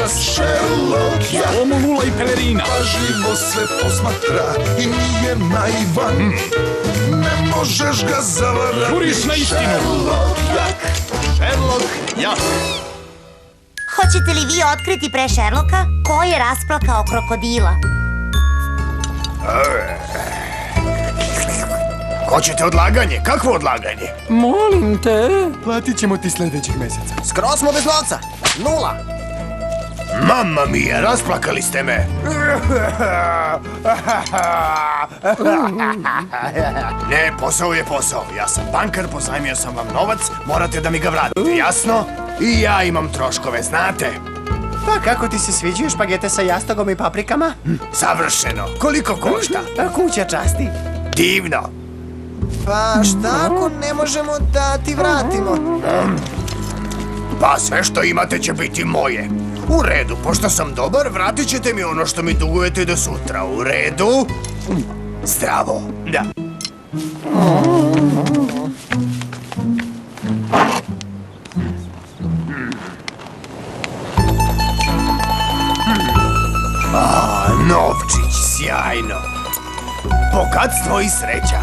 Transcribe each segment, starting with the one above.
Sherlock, ja. Tomu Lula i Pelerina. Pažljivo sve posmatra i nije naivan. Ne možeš ga zavarati. Juriš na istinu. Sherlock, jak. Sherlock, jak. Hoćete li vi otkriti pre Sherlocka ko je rasplakao krokodila? Hoćete odlaganje? Kakvo odlaganje? Molim te. Platit ćemo ti sljedećeg mjeseca. Skroz smo bez novca. 0. Mamma mia, rasplakali ste me. Ne, posao je posao. Ja sam bankar, pozajmio sam vam novac, morate da mi ga vratite, jasno? I ja imam troškove, znate? Pa kako ti se sviđaju špagete sa jastogom i paprikama? Savršeno. Koliko košta? Kuća časti. Divno. Pa šta ako ne možemo da ti vratimo? Pa sve što imate će biti moje. U redu, pošto sam dobar, vratit ćete mi ono što mi dugujete do sutra. U redu? Zdravo. Da. Novčić, sjajno. Bogatstvo i sreća.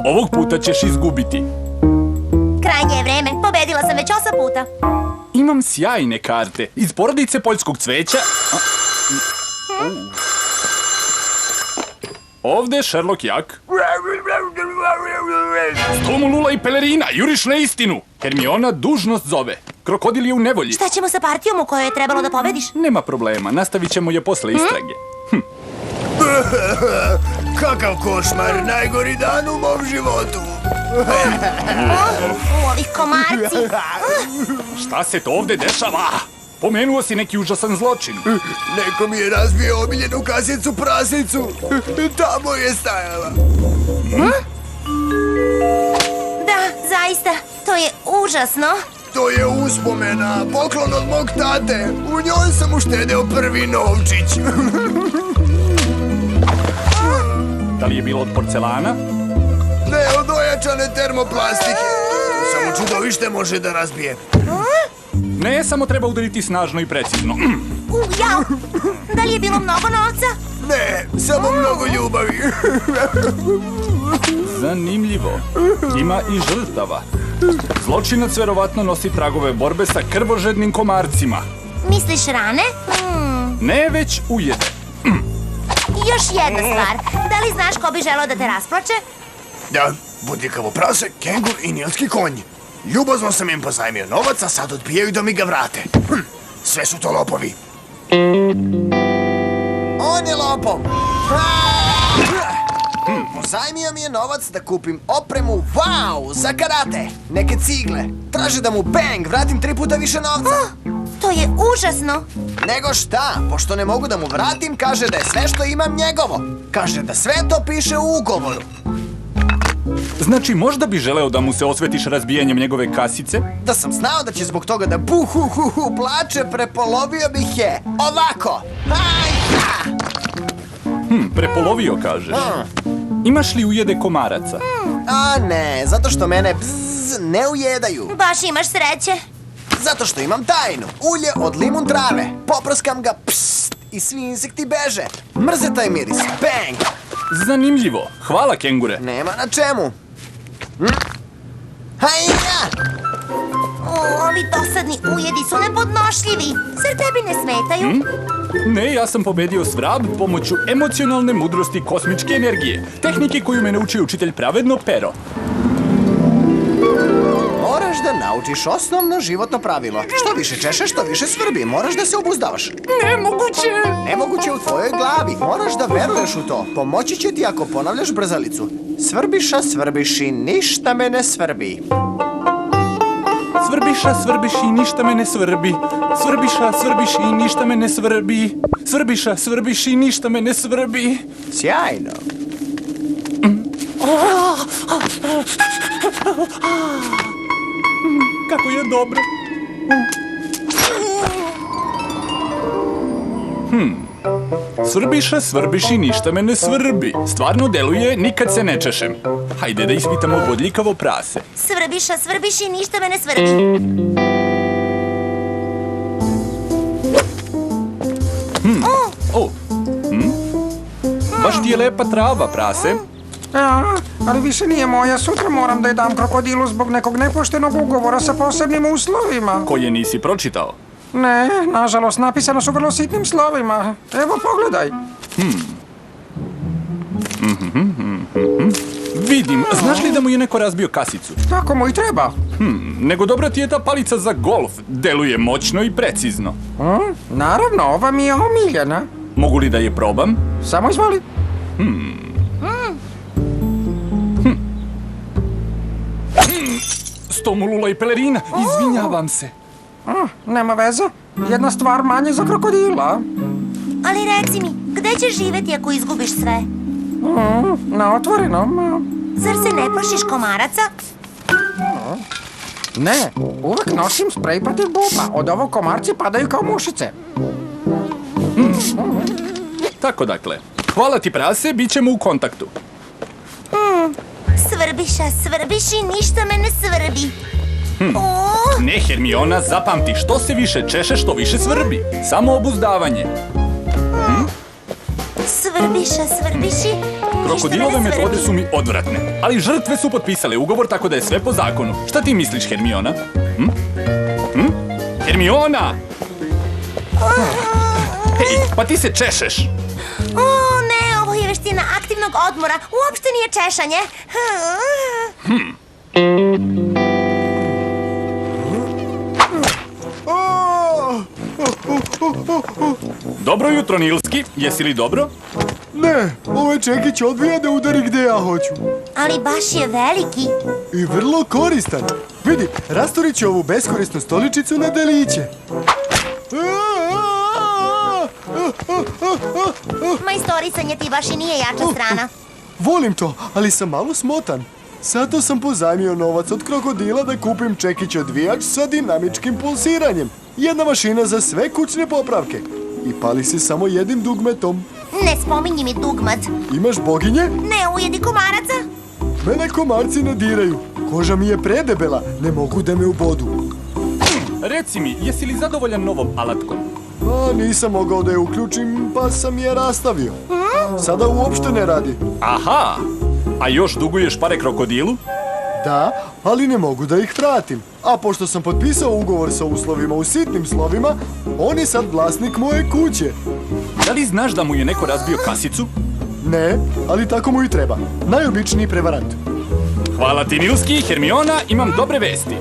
Ovog puta ćeš izgubiti. Krajnje je vreme, pobedila sam već 8 puta. Imam sjajne karte iz porodice poljskog cveća. Ovde je Sherlock jak. Tomu Lula i Pelerina, juriš na istinu. Hermiona dužnost zove. Krokodil je u nevolji. Šta ćemo sa partijom u kojoj je trebalo da pobediš? Nema problema, nastavit ćemo je posle istrage. Kakav košmar, najgori dan u mom životu. Ovih komarci. Šta se to ovde dešava? Pomenuo si neki užasan zločin. Neko mi je razbio omiljenu kasicu prasicu. Tamo je stajala. Da, zaista, to je užasno. To je uspomena, poklon od mog tate. U njoj sam uštedeo prvi novčić. Da li je bilo od porcelana? Ne, od ojačane termoplastike. Samo čudovište može da razbije. Ne, samo treba udariti snažno i precizno. Jao, da li je bilo mnogo novca? Ne, samo mnogo ljubavi. Zanimljivo. Ima i žrtava. Zločinac verovatno nosi tragove borbe sa krvožednim komarcima. Misliš rane? Ne, već ujede. Još jedna stvar. Da li znaš ko bi želeo da te rasplače? Da, budikavo prase, kengur i nilski konj. Ljubazno sam im pozajmio novac, a sad odbijaju da mi ga vrate. Sve su to lopovi. On je lopov. Pozajmio mi je novac da kupim opremu, wow, za karate. Neke cigle. Traže da mu bang, vratim 3 puta više novca. To je užasno. Nego šta, pošto ne mogu da mu vratim, kaže da je sve što imam njegovo. Kaže da sve to piše u ugovoru. Znači, možda bi želeo da mu se osvetiš razbijanjem njegove kasice? Da sam znao da će zbog toga da buhuhuhu plače, prepolovio bih je. Ovako. Hajha! Prepolovio, kažeš. Imaš li ujede komaraca? A ne, zato što mene ne ujedaju. Baš imaš sreće. Zato što imam tajnu. Ulje od limun trave. Poprskam ga, psst, i svi insekti beže. Mrze taj miris. Bang! Zanimljivo. Hvala, kengure. Nema na čemu. Hajja! Ovi dosadni ujedi su nepodnošljivi. Zar tebi ne smetaju? Ne, ja sam pobedio svrab pomoću emocionalne mudrosti kosmičke energije. Tehnike koju me naučio učitelj Pravedno pero. Moraš da naučiš osnovno životno pravilo. Što više češeš, što više svrbi. Moraš da se obuzdavaš. Nemoguće! Nemoguće u tvojoj glavi. Moraš da veruješ u to. Pomoći će ti ako ponavljaš brzalicu. Svrbiša, svrbiši, ništa me ne svrbi. Svrbiša, svrbiš i ništa me ne svrbi. Svrbiša, svrbiš i ništa me ne svrbi. Svrbiša, svrbiš i ništa me ne svrbi. Sjajno. Kako je dobro. Svrbiša, svrbiš i ništa me ne svrbi. Stvarno deluje, nikad se ne češem. Hajde da ispitamo bodljikavo prase. Svrbiša, svrbiš i ništa me ne svrbi. O, baš ti je lepa trava, prase. Ali više nije moja, sutra moram da je dam krokodilu zbog nekog nepoštenog ugovora sa posebnim uslovima. Koje nisi pročitao. Ne, nažalost, napisano su vrlo sitnim slovima. Evo, pogledaj. Vidim, znaš li da mu je neko razbio kasicu? Tako mu i treba. Nego dobra ti je ta palica za golf. Deluje moćno i precizno. Naravno, ova mi je omiljena. Mogu li da je probam? Samo izvoli. Stomulula i pelerina, izvinjavam se. Nema veze. Jedna stvar manje za krokodila. Ali reci mi, gde ćeš živeti ako izgubiš sve? Na otvorenom. Zar se ne plašiš komaraca? Ne, uvek nosim sprej protiv buba. Od ovog komarci padaju kao mušice. Tako dakle. Hvala ti prase, bit ćemo u kontaktu. Svrbiša, svrbiš i ništa me ne svrbi. Ne, Hermiona, zapamti, što se više češeš, što više svrbi. Samo obuzdavanje. Svrbiša, svrbiši, ništa me Krokodilove ne metode svrbi. su mi odvratne, ali žrtve su potpisale ugovor, tako da je sve po zakonu. Šta ti misliš, Hermiona? Hermiona! Hej, pa ti se češeš. O, ne, ovo je veština aktivnog odmora. Uopšte nije češanje. Dobro jutro, Nilski. Jesi li dobro? Ne, ovaj čekić odvija da udari gde ja hoću. Ali baš je veliki. I vrlo koristan. Vidi, rastorit ću ovu beskorisnu stoličicu na deliće. Majstorisanje ti baš i nije jača strana. Volim to, ali sam malo smotan. Zato sam pozajmio novac od krokodila da kupim čekić odvijač sa dinamičkim pulsiranjem. Jedna mašina za sve kućne popravke. I pali se samo jednim dugmetom. Ne spominji mi dugmat. Imaš boginje? Ne ujedi komaraca. Mene komarci ne diraju. Koža mi je predebela, ne mogu da me ubodu. Reci mi, jesi li zadovoljan novom alatkom? A nisam mogao da je uključim, pa sam je rastavio. Sada uopšte ne radi. Aha! A još duguješ pare krokodilu? Da, ali ne mogu da ih vratim. A pošto sam potpisao ugovor sa uslovima u sitnim slovima, on je sad vlasnik moje kuće. Da li znaš da mu je neko razbio kasicu? Ne, ali tako mu i treba. Najobičniji prevarant. Hvala ti, Nilski. Hermiona, imam dobre vesti.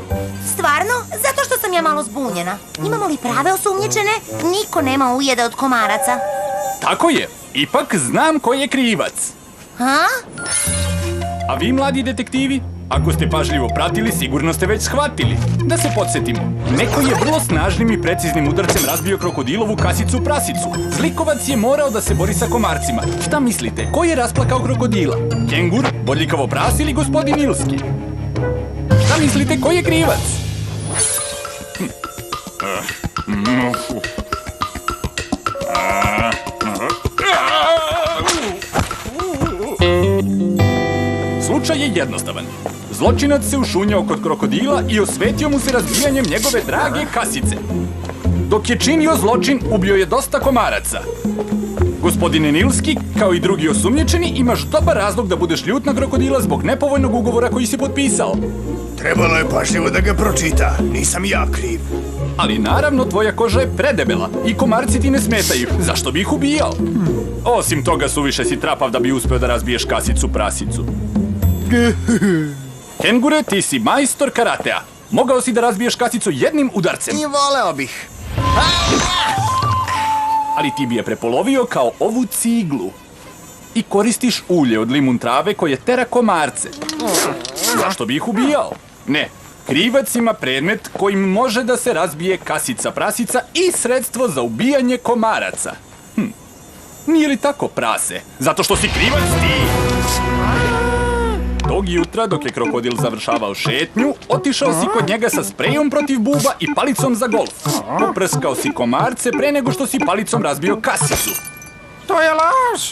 Stvarno? Zato što sam ja malo zbunjena. Imamo li prave osumnjičene? Niko nema ujeda od komaraca. Tako je. Ipak znam ko je krivac. Ha? A vi, mladi detektivi, ako ste pažljivo pratili, sigurno ste već shvatili. Da se podsjetimo, neko je vrlo snažnim i preciznim udarcem razbio krokodilovu kasicu prasicu. Zlikovac je morao da se bori sa komarcima. Šta mislite, ko je rasplakao krokodila? Kengur, bodljikavo prase ili gospodin Nilski? Šta mislite, ko je krivac? Slučaj je jednostavan. Zločinac se ušunjao kod krokodila i osvetio mu se razbijanjem njegove drage kasice. Dok je činio zločin, ubio je dosta komaraca. Gospodine Nilski, kao i drugi osumnjičeni, imaš dobar razlog da budeš ljut na krokodila zbog nepovoljnog ugovora koji si potpisao. Trebalo je pažljivo da ga pročita. Nisam ja kriv. Ali naravno, tvoja koža je predebela i komarci ti ne smetaju. Zašto bi ih ubijao? Osim toga, suviše si trapav da bi uspeo da razbiješ kasicu prasicu. Kengure, ti si majstor karatea. Mogao si da razbiješ kasicu jednim udarcem, I voleo bih. ali ti bi je prepolovio kao ovu ciglu. I koristiš ulje od limun trave koje tera komarce. Zašto bi ih ubijao? Ne, Krivac ima predmet kojim može da se razbije kasica prasica i sredstvo za ubijanje komaraca. Nije li tako, prase? Zato što si krivac ti! Tog jutra, dok je krokodil završavao šetnju, otišao si kod njega sa sprejom protiv buba i palicom za golf. Poprskao si komarce pre nego što si palicom razbio kasicu. To je laž.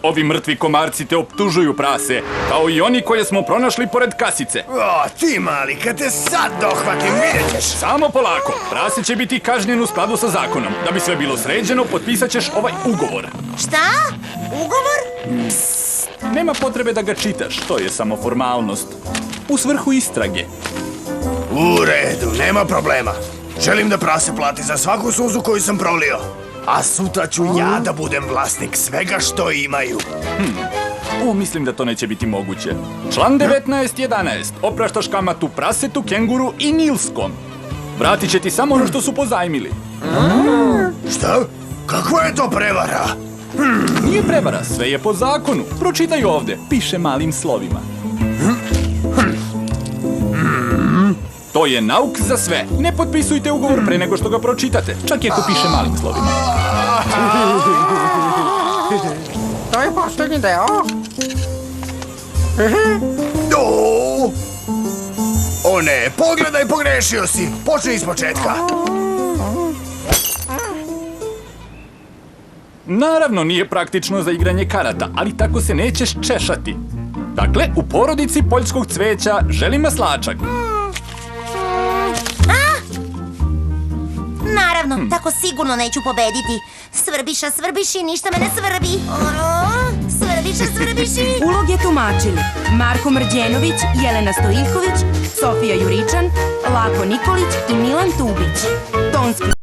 Ovi mrtvi komarci te optužuju, prase, kao i oni koje smo pronašli pored kasice. O, ti mali, kad te sad dohvatim, vidjet ćeš. Samo polako, prase će biti kažnjen u skladu sa zakonom. Da bi sve bilo sređeno, potpisat ćeš ovaj ugovor. Šta? Ugovor? Nema potrebe da ga čitaš, to je samo formalnost. U svrhu istrage. U redu, nema problema. Želim da prase plati za svaku suzu koju sam prolio. A sutra ću ja da budem vlasnik svega što imaju. Mislim da to neće biti moguće. Član 19.11. Opraštaš kamatu prasetu, kenguru i nilskom. Vratit će ti samo ono što su pozajmili. Šta? Kakva je to prevara? Nije prevara, sve je po zakonu. Pročitaj ovde, piše malim slovima. To je nauk za sve. Ne potpisujte ugovor pre nego što ga pročitate, čak i ako piše malim slovima. To je posljednji deo. O ne, pogledaj, pogrešio si. Počni iz početka. Naravno, nije praktično za igranje karata, ali tako se nećeš češati. Dakle, u porodici poljskog cveća želi maslačak. Naravno, tako sigurno neću pobediti. Svrbiša, svrbiši, ništa me ne svrbi. Svrbiša, svrbiši. Uloge tumačili Marko Mrđenović, Jelena Stojiljković, Sofija Juričan, Lako Nikolić i Milan Tubić. Tonski